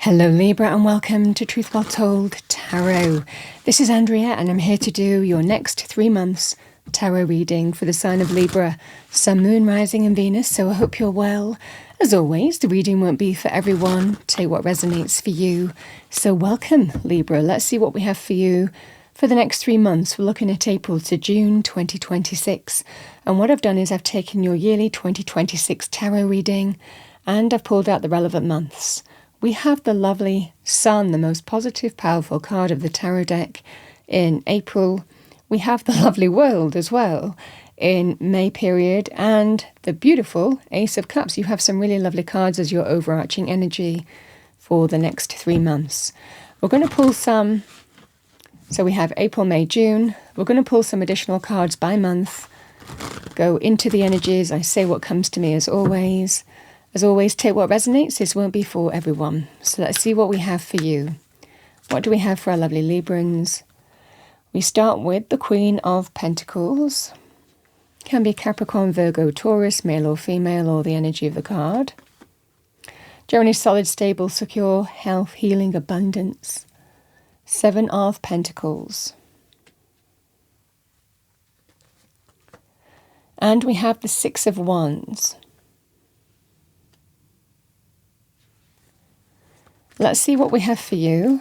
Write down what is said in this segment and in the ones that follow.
Hello Libra and welcome to Truth Well Told Tarot. This is Andrea and I'm here to do your next 3 months tarot reading for the sign of Libra, Sun, Moon, Rising and Venus, so I hope you're well. As always, the reading won't be for everyone. Take what resonates for you. So welcome Libra. Let's see what we have for you for the next 3 months. We're looking at April to June 2026. And what I've done is I've taken your yearly 2026 tarot reading and I've pulled out the relevant months. We have the lovely Sun, the most positive, powerful card of the tarot deck in April. We have the lovely World as well in May period, and the beautiful Ace of Cups. You have some really lovely cards as your overarching energy for the next 3 months. We're going to pull some, so we have April, May, June. We're going to pull some additional cards by month, go into the energies. I say what comes to me as always. As always, take what resonates. This won't be for everyone. So let's see what we have for you. What do we have for our lovely Librans? We start with the Queen of Pentacles. Can be Capricorn, Virgo, Taurus, male or female, or the energy of the card. Generally solid, stable, secure, health, healing, abundance. 7 of Pentacles. And we have the 6 of Wands. Let's see what we have for you.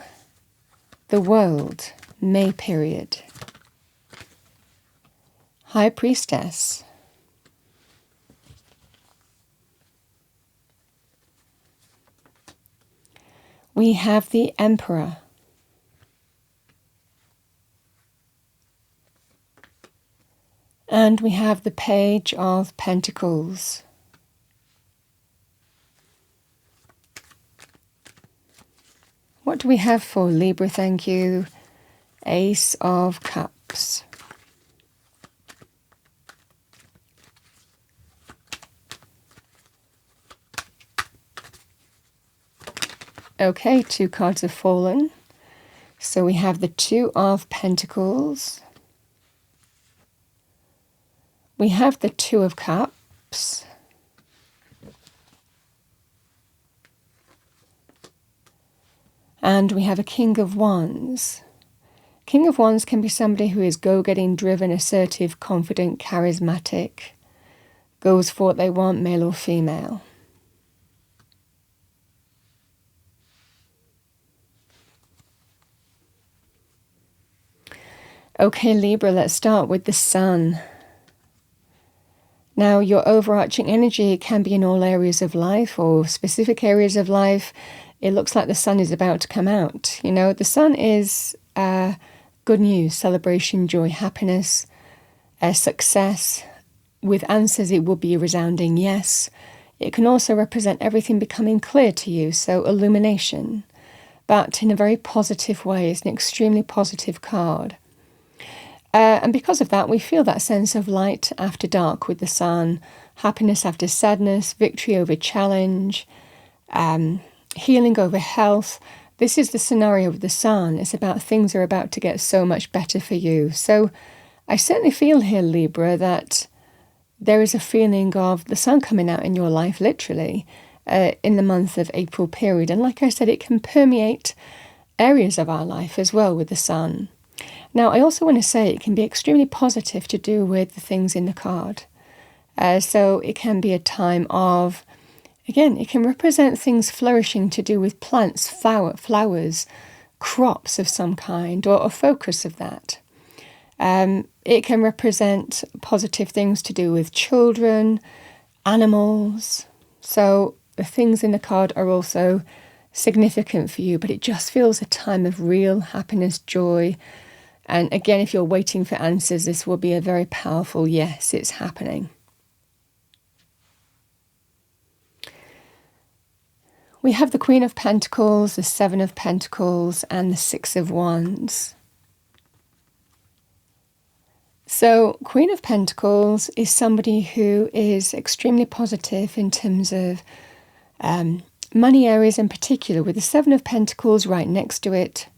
The World, May period. High Priestess. We have the Emperor. And we have the Page of Pentacles. What do we have for Libra? Thank you. Ace of Cups. Okay, 2 cards have fallen. So we have the 2 of Pentacles. We have the 2 of Cups. And we have a King of Wands. King of Wands can be somebody who is go-getting, driven, assertive, confident, charismatic, goes for what they want, male or female. Okay, Libra, let's start with the Sun. Now, your overarching energy can be in all areas of life or specific areas of life. It looks like the Sun is about to come out. You know, the Sun is good news, celebration, joy, happiness, success. With answers, it will be a resounding yes. It can also represent everything becoming clear to you, so illumination. But in a very positive way. It's an extremely positive card. And because of that, we feel that sense of light after dark with the Sun, happiness after sadness, victory over challenge, healing over health. This is the scenario of the Sun. It's about things are about to get so much better for you. So I certainly feel here, Libra, that there is a feeling of the Sun coming out in your life, literally, in the month of April period. And like I said, it can permeate areas of our life as well with the Sun. Now, I also want to say it can be extremely positive to do with the things in the card. So it can be a time of, again, it can represent things flourishing to do with plants, flowers, crops of some kind, or a focus of that. It can represent positive things to do with children, animals. So the things in the card are also significant for you, but it just feels a time of real happiness, joy. And again, if you're waiting for answers, this will be a very powerful yes, it's happening. We have the Queen of Pentacles, the 7 of Pentacles, and the 6 of Wands. So, Queen of Pentacles is somebody who is extremely positive in terms of money areas in particular, with the 7 of Pentacles right next to it.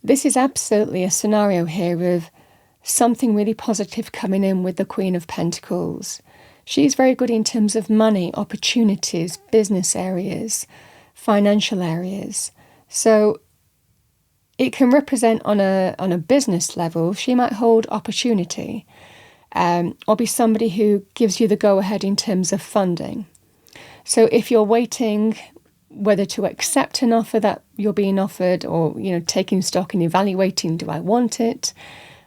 This is absolutely a scenario here of something really positive coming in with the Queen of Pentacles. She's very good in terms of money, opportunities, business areas, financial areas. So it can represent on a business level. She might hold opportunity, or be somebody who gives you the go-ahead in terms of funding. So if you're waiting whether to accept an offer that you're being offered, or taking stock and evaluating, do I want it?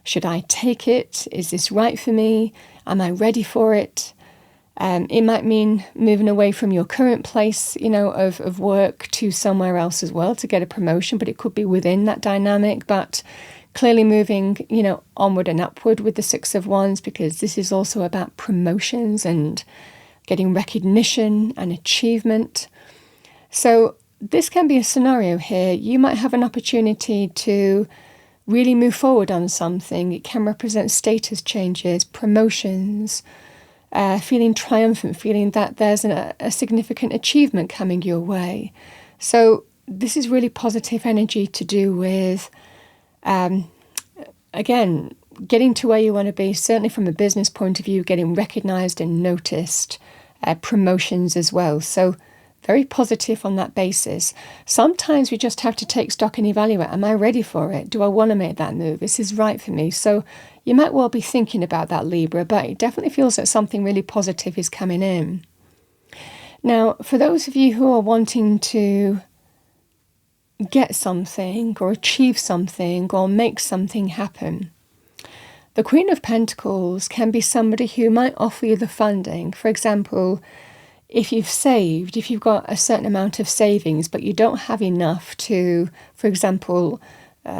Should I take it? Is this right for me? Am I ready for it? It might mean moving away from your current place, of work to somewhere else as well to get a promotion, but it could be within that dynamic. But clearly moving, onward and upward with the Six of Wands, because this is also about promotions and getting recognition and achievement. So this can be a scenario here. You might have an opportunity to really move forward on something. It can represent status changes, promotions, feeling triumphant, feeling that there's a significant achievement coming your way. So this is really positive energy to do with, again, getting to where you want to be, certainly from a business point of view, getting recognised and noticed, promotions as well. So very positive on that basis. Sometimes we just have to take stock and evaluate. Am I ready for it? Do I want to make that move? This is right for me. So you might well be thinking about that, Libra, but it definitely feels that something really positive is coming in. Now, for those of you who are wanting to get something or achieve something or make something happen, the Queen of Pentacles can be somebody who might offer you the funding. For example, if you've got a certain amount of savings, but you don't have enough to, for example,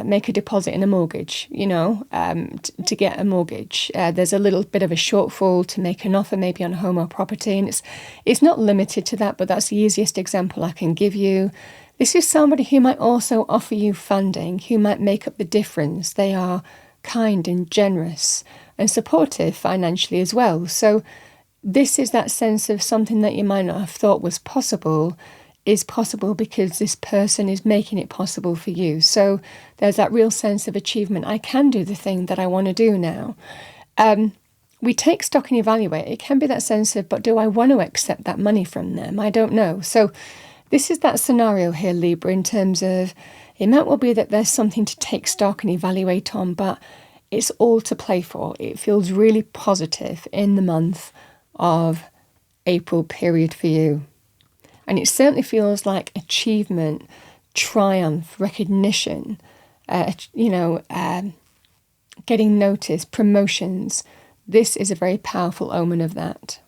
make a deposit in a mortgage, to get a mortgage. There's a little bit of a shortfall to make an offer maybe on a home or property. And it's not limited to that, but that's the easiest example I can give you. This is somebody who might also offer you funding, who might make up the difference. They are kind and generous and supportive financially as well. So this is that sense of something that you might not have thought was possible is possible because this person is making it possible for you. So there's that real sense of achievement. I can do the thing that I want to do now. We take stock and evaluate. It can be that sense of, but do I want to accept that money from them? I don't know. So this is that scenario here, Libra, in terms of it might well be that there's something to take stock and evaluate on, but it's all to play for. It feels really positive in the month of April period for you. And it certainly feels like achievement, triumph, recognition, getting noticed, promotions. This is a very powerful omen of that.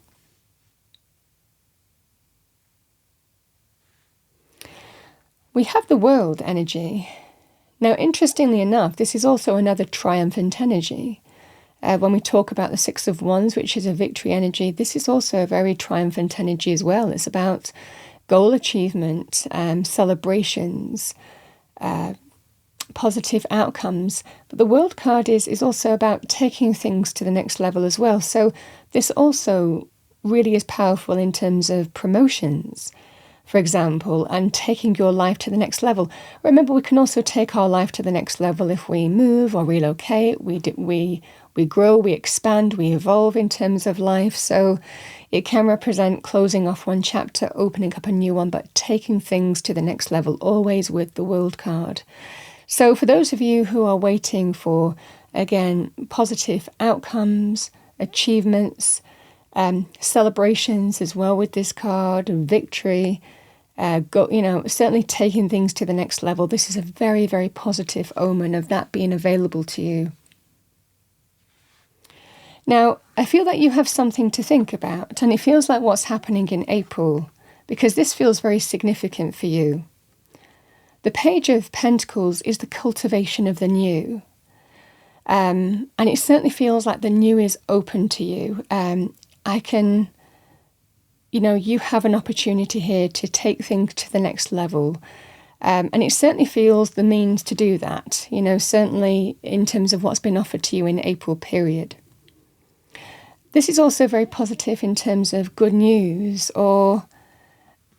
We have the World energy. Now, interestingly enough, this is also another triumphant energy. When we talk about the Six of Wands, which is a victory energy, this is also a very triumphant energy as well. It's about goal achievement, celebrations, positive outcomes. But the World card is also about taking things to the next level as well. So this also really is powerful in terms of promotions, for example, and taking your life to the next level. Remember, we can also take our life to the next level if we move or relocate. We grow, we expand, we evolve in terms of life. So it can represent closing off one chapter, opening up a new one, but taking things to the next level, always with the World card. So for those of you who are waiting for, again, positive outcomes, achievements, celebrations as well with this card, victory, certainly taking things to the next level. This is a very, very positive omen of that being available to you. Now, I feel that you have something to think about, and it feels like what's happening in April, because this feels very significant for you. The Page of Pentacles is the cultivation of the new. And it certainly feels like the new is open to you. You have an opportunity here to take things to the next level. And it certainly feels the means to do that, certainly in terms of what's been offered to you in April period. This is also very positive in terms of good news, or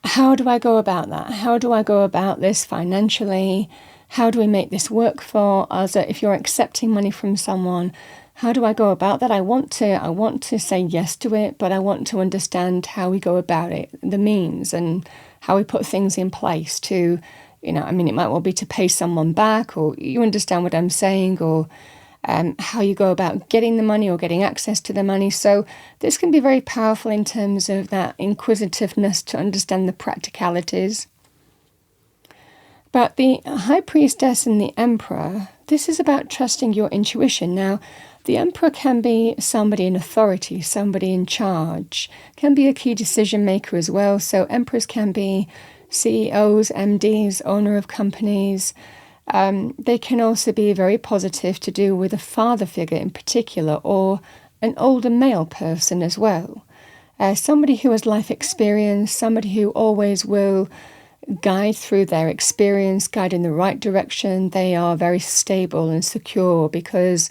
how do I go about that? How do I go about this financially? How do we make this work for us? If you're accepting money from someone, how do I go about that? I want to say yes to it, but I want to understand how we go about it, the means, and how we put things in place to, it might well be to pay someone back, or you understand what I'm saying, or how you go about getting the money or getting access to the money. So this can be very powerful in terms of that inquisitiveness to understand the practicalities. But the High Priestess and the Emperor, this is about trusting your intuition. Now, the Emperor can be somebody in authority, somebody in charge, can be a key decision maker as well. So emperors can be CEOs, MDs, owner of companies. They can also be very positive to do with a father figure in particular, or an older male person as well. Somebody who has life experience, somebody who always will guide through their experience, guide in the right direction. They are very stable and secure because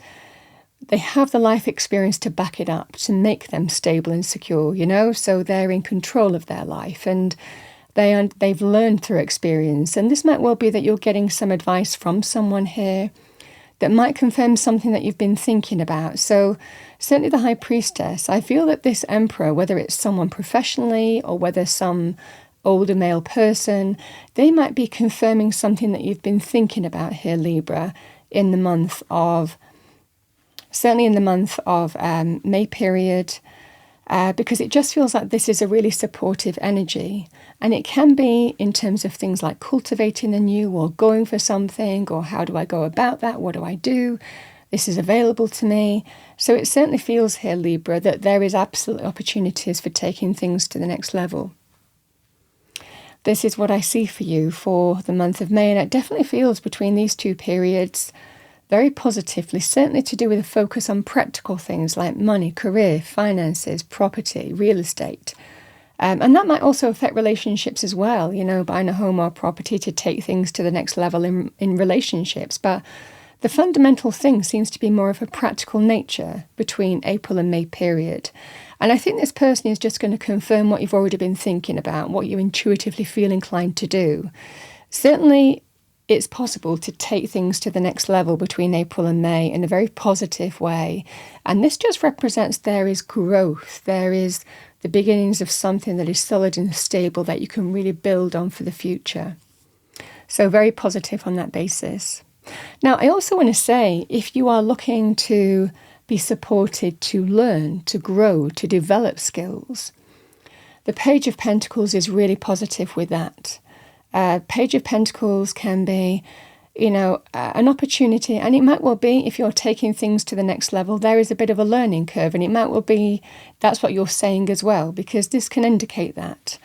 they have the life experience to back it up, to make them stable and secure, so they're in control of their life, and they've learned through experience. And this might well be that you're getting some advice from someone here that might confirm something that you've been thinking about. So certainly the High Priestess, I feel that this Emperor, whether it's someone professionally or whether some older male person, they might be confirming something that you've been thinking about here, Libra, certainly in the month of May period, because it just feels like this is a really supportive energy. And it can be in terms of things like cultivating the new, or going for something, or how do I go about that? What do I do? This is available to me. So it certainly feels here, Libra, that there is absolute opportunities for taking things to the next level. This is what I see for you for the month of May, and it definitely feels between these two periods very positively, certainly to do with a focus on practical things like money, career, finances, property, real estate. And that might also affect relationships as well, buying a home or property to take things to the next level in relationships. But the fundamental thing seems to be more of a practical nature between April and May period. And I think this person is just going to confirm what you've already been thinking about, what you intuitively feel inclined to do. Certainly, it's possible to take things to the next level between April and May in a very positive way. And this just represents there is growth. There is the beginnings of something that is solid and stable that you can really build on for the future. So very positive on that basis. Now, I also want to say, if you are looking to be supported to learn, to grow, to develop skills, the Page of Pentacles is really positive with that. Page of Pentacles can be, an opportunity, and it might well be, if you're taking things to the next level, there is a bit of a learning curve, and it might well be that's what you're saying as well, because this can indicate that.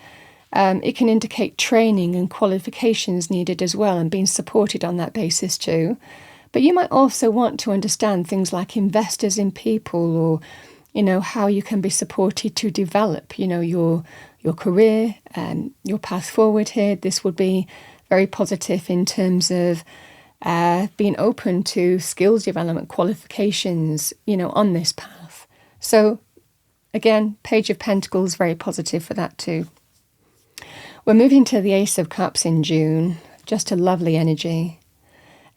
It can indicate training and qualifications needed as well, and being supported on that basis too. But you might also want to understand things like investors in people, or, how you can be supported to develop, your career, your path forward here. This would be very positive in terms of being open to skills development, qualifications, on this path. So again, Page of Pentacles, very positive for that too. We're moving to the Ace of Cups in June, just a lovely energy.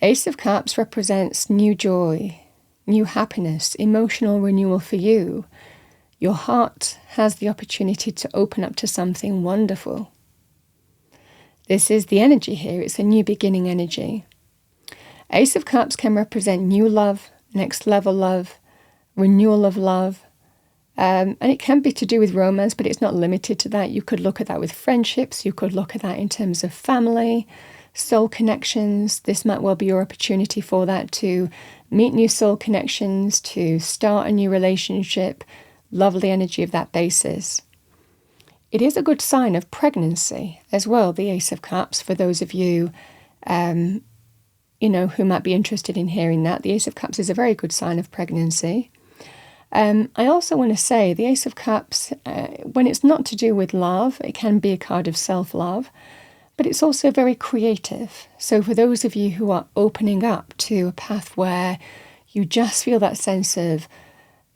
Ace of Cups represents new joy, new happiness, emotional renewal for you. Your heart has the opportunity to open up to something wonderful. This is the energy here. It's a new beginning energy. Ace of Cups can represent new love, next level love, renewal of love. And it can be to do with romance, but it's not limited to that. You could look at that with friendships. You could look at that in terms of family, soul connections. This might well be your opportunity for that, to meet new soul connections, to start a new relationship. Lovely energy of that basis. It is a good sign of pregnancy as well, the Ace of Cups, for those of you, who might be interested in hearing that. The Ace of Cups is a very good sign of pregnancy. I also want to say the Ace of Cups, when it's not to do with love, it can be a card of self-love, but it's also very creative. So for those of you who are opening up to a path where you just feel that sense of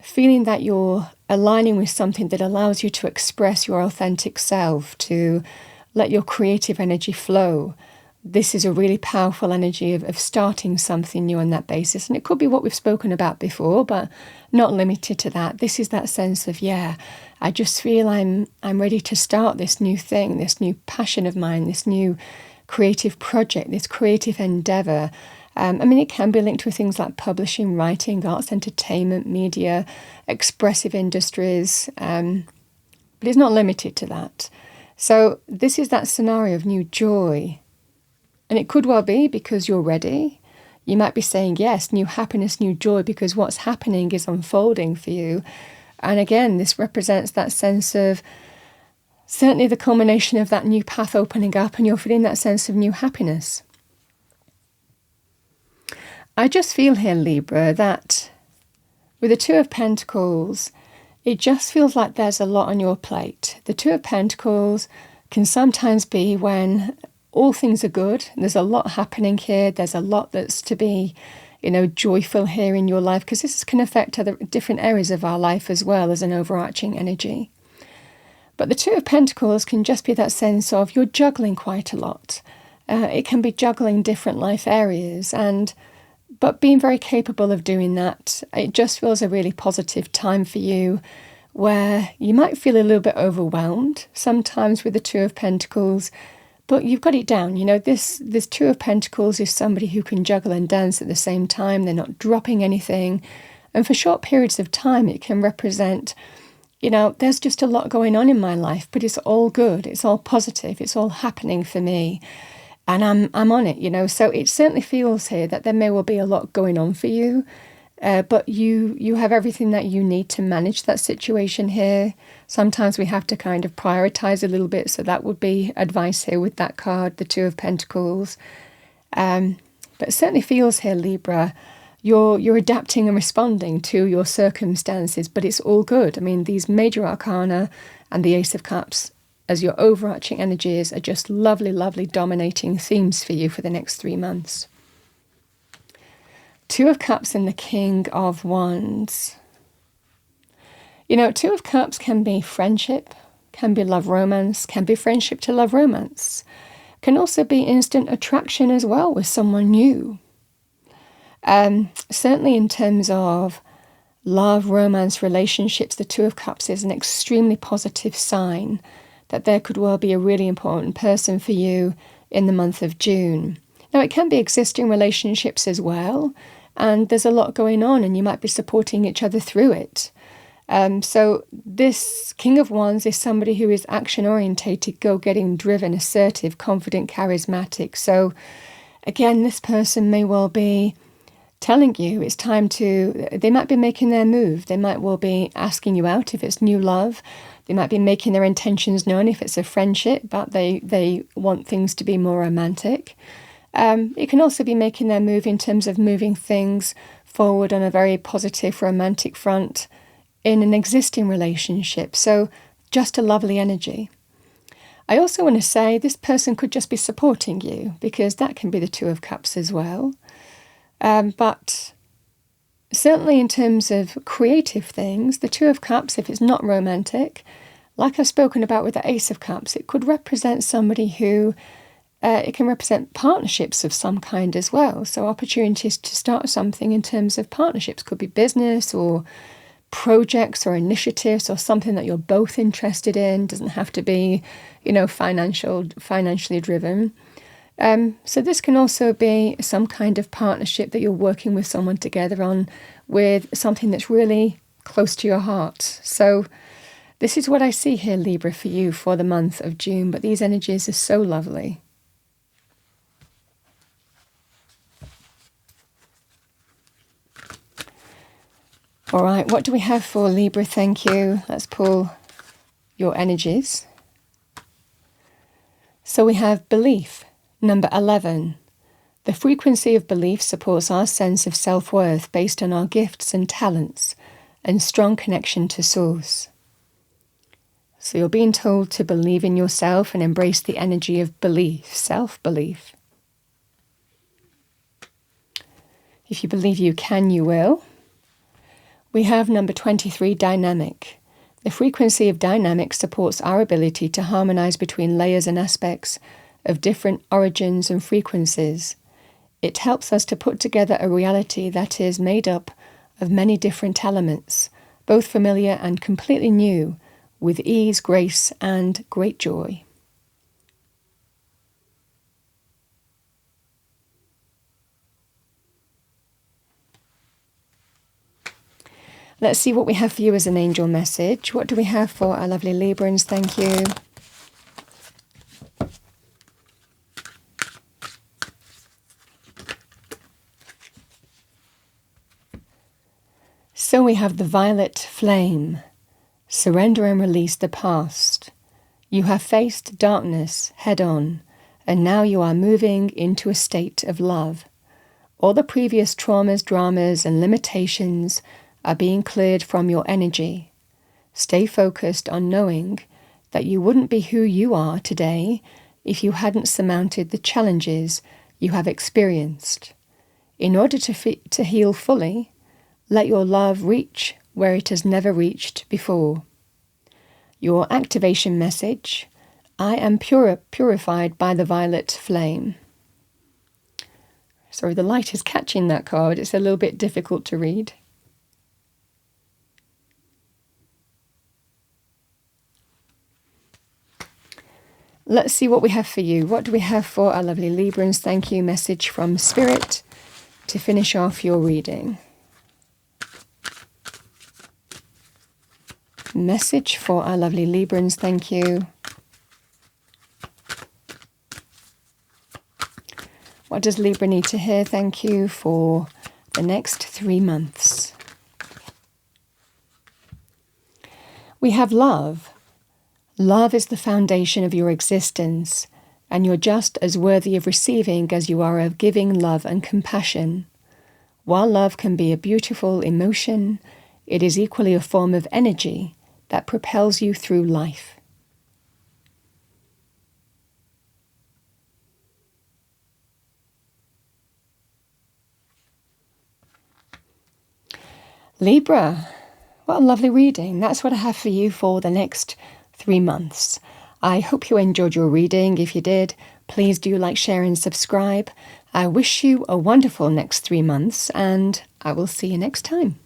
feeling that you're aligning with something that allows you to express your authentic self, to let your creative energy flow, this is a really powerful energy of starting something new on that basis. And it could be what we've spoken about before, but not limited to that. This is that sense of, yeah, I just feel I'm ready to start this new thing, this new passion of mine, this new creative project, this creative endeavor. I mean, it can be linked with things like publishing, writing, arts, entertainment, media, expressive industries, but it's not limited to that. So this is that scenario of new joy. And it could well be because you're ready. You might be saying, yes, new happiness, new joy, because what's happening is unfolding for you. And again, this represents that sense of certainly the culmination of that new path opening up, and you're feeling that sense of new happiness. I just feel here, Libra, that with the Two of Pentacles, it just feels like there's a lot on your plate. The Two of Pentacles can sometimes be when all things are good. There's a lot happening here. There's a lot that's to be, joyful here in your life, because this can affect other different areas of our life as well as an overarching energy. But the Two of Pentacles can just be that sense of you're juggling quite a lot. It can be juggling different life areas, but being very capable of doing that. It just feels a really positive time for you, where you might feel a little bit overwhelmed sometimes with the Two of Pentacles, but you've got it down. This Two of Pentacles is somebody who can juggle and dance at the same time. They're not dropping anything. And for short periods of time, it can represent, there's just a lot going on in my life, but it's all good. It's all positive. It's all happening for me. And I'm on it, So it certainly feels here that there may well be a lot going on for you. But you have everything that you need to manage that situation here. Sometimes we have to kind of prioritize a little bit. So that would be advice here with that card, the Two of Pentacles. But it certainly feels here, Libra, you're adapting and responding to your circumstances, but it's all good. I mean, these major arcana and the Ace of Cups as your overarching energies are just lovely, lovely dominating themes for you for the next 3 months. Two of Cups and the King of Wands. Two of Cups can be friendship, can be love romance, can be friendship to love romance. Can also be instant attraction as well with someone new. Certainly in terms of love, romance, relationships, the Two of Cups is an extremely positive sign that there could well be a really important person for you in the month of June. Now, it can be existing relationships as well, and there's a lot going on, and you might be supporting each other through it. So this King of Wands is somebody who is action-orientated, go-getting, driven, assertive, confident, charismatic. So again, this person may well be telling you it's time to, they might be making their move. They might well be asking you out if it's new love. They might be making their intentions known if it's a friendship, but they want things to be more romantic. It can also be making their move in terms of moving things forward on a very positive romantic front in an existing relationship. So just a lovely energy. I also want to say this person could just be supporting you, because that can be the Two of Cups as well. But certainly in terms of creative things, the Two of Cups, if it's not romantic, like I've spoken about with the Ace of Cups, it could represent somebody who, it can represent partnerships of some kind as well. So opportunities to start something in terms of partnerships could be business or projects or initiatives or something that you're both interested in. Doesn't have to be, financially driven. So this can also be some kind of partnership that you're working with someone together on, with something that's really close to your heart. So this is what I see here, Libra, for you for the month of June. But these energies are so lovely. All right, what do we have for Libra? Thank you. Let's pull your energies. So we have belief. Number 11, the frequency of belief supports our sense of self-worth based on our gifts and talents and strong connection to Source. So you're being told to believe in yourself and embrace the energy of belief, self-belief. If you believe you can, you will. We have number 23, dynamic. The frequency of dynamic supports our ability to harmonize between layers and aspects of different origins and frequencies. It helps us to put together a reality that is made up of many different elements, both familiar and completely new, with ease, grace, and great joy. Let's see what we have for you as an angel message. What do we have for our lovely Librans? Thank you. So we have the violet flame. Surrender and release the past. You have faced darkness head on, and now you are moving into a state of love. All the previous traumas, dramas, and limitations are being cleared from your energy. Stay focused on knowing that you wouldn't be who you are today if you hadn't surmounted the challenges you have experienced. In order to heal fully, let your love reach where it has never reached before. Your activation message: I am purified by the violet flame. Sorry, the light is catching that card. It's a little bit difficult to read. Let's see what we have for you. What do we have for our lovely Librans? Thank you. Message from Spirit to finish off your reading. Message for our lovely Librans. Thank you. What does Libra need to hear? Thank you for the next 3 months. We have love. Love is the foundation of your existence, and you're just as worthy of receiving as you are of giving love and compassion. While love can be a beautiful emotion, it is equally a form of energy that propels you through life. Libra, what a lovely reading. That's what I have for you for the next 3 months. I hope you enjoyed your reading. If you did, please do like, share and subscribe. I wish you a wonderful next 3 months, and I will see you next time.